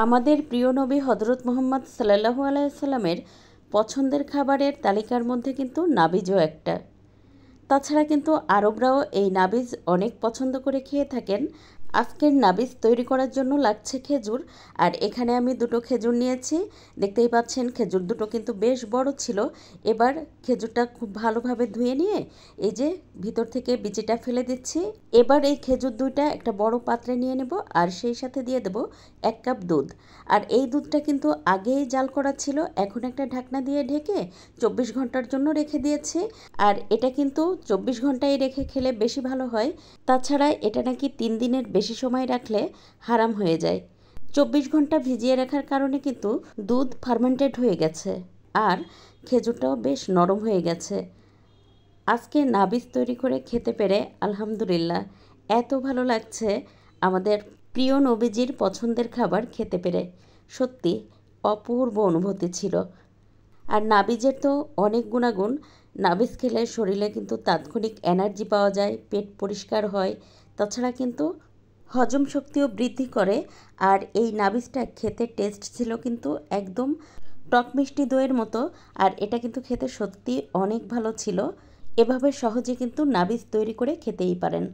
আমাদের প্রিয় নবী হজরত মুহাম্মদ সাল্লাল্লাহু আলাইহি সাল্লামের পছন্দের খাবারের তালিকার মধ্যে কিন্তু নাবিজও একটা। তাছাড়া কিন্তু আরবরাও এই নাবিজ অনেক পছন্দ করে খেয়ে থাকেন। আজকের নাবিজ তৈরি করার জন্য লাগছে খেজুর, আর এখানে আমি দুটো খেজুর নিয়েছি। দেখতেই পাচ্ছেন খেজুর দুটো কিন্তু বেশ বড় ছিল। এবার খেজুরটা খুব ভালোভাবে ধুয়ে নিয়ে এই যে ভিতর থেকে বিচিটা ফেলে দিচ্ছি। এবার এই খেজুর দুইটা একটা বড় পাত্রে নিয়ে নেব, আর সেই সাথে দিয়ে দেব 1 কাপ দুধ। আর এই দুধটা কিন্তু আগেই জাল করা ছিল, এখন একটা ঢাকনা দিয়ে ঢেকে 24 ঘন্টার জন্য রেখে দিয়েছি। আর এটা কিন্তু 24 ঘন্টায় রেখে খেলে বেশি ভালো হয়। তাছাড়া এটা নাকি 3 দিনের বেশি সময় রাখলে হারাম হয়ে যায়। 24 ঘন্টা ভিজিয়ে রাখার কারণে কিন্তু দুধ ফার্মেন্টেড হয়ে গেছে, আর খেজুরটাও বেশ নরম হয়ে গেছে। আজকে নাবিজ তৈরি করে খেতে পেরে আলহামদুলিল্লাহ এত ভালো লাগছে। আমাদের প্রিয় নবীজির পছন্দের খাবার খেতে পেরে সত্যি অপূর্ব অনুভূতি ছিল। আর নাবিজের তো অনেক গুণাগুণ। নাবিজ খেলে শরীরে কিন্তু তাৎক্ষণিক এনার্জি পাওয়া যায়, পেট পরিষ্কার হয়, তাছাড়া কিন্তু হজম শক্তিও বৃদ্ধি করে। আর এই নাবিজটা খেতে টেস্ট ছিল কিন্তু একদম টক মিষ্টি দইয়ের মতো। আর এটা কিন্তু খেতে সত্যি অনেক ভালো ছিল। এভাবে সহজে কিন্তু নাবিজ তৈরি করে খেতেই পারেন।